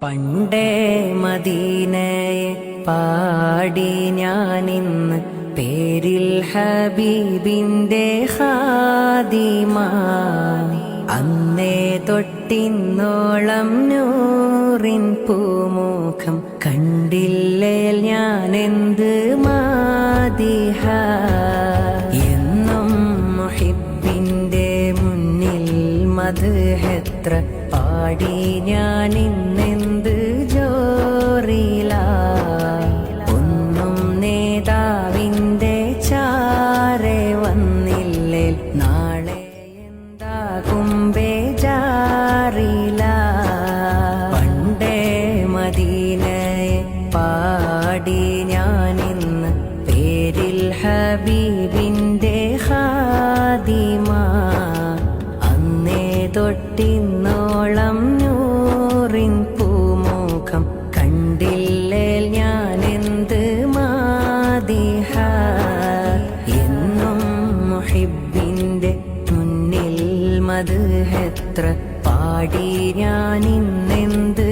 പണ്ടേ മദീനയെ പാടി ഞാനിന്ന് പേരിൽ ഹബീബിന്റെ ഖാദിമ. അന്നേ തൊട്ടിന്നോളം നൂറിൻ പൂമുഖം കണ്ടില്ലേ ഞാനെന്ത് മാദിഹ. എന്നും മുഹിബിന്റെ മുന്നിൽ മദ്ഹെത്ര പാടി ഞാനിന്നെന്ത് ജോറില. ഒന്നും നേതാവിന്റെ ചാരെ വന്നില്ലേ നാളെ എന്താകും ബേജാറില. പണ്ടേ മദീനയെ പാടി ഞാനിന്ന് പേരിൽ ഹബീബിന്റെ ഖാദിമ. അന്നേ തൊട്ടിന്നോളം നൂറിൻ പൂമുഖം കണ്ടില്ലേ ഞാനെന്ത് മാദിഹ. എന്നും മുഹിബിന്റെ മുന്നിൽ മദ്ഹെത്ര പാടി ഞാനിന്നെന്ത്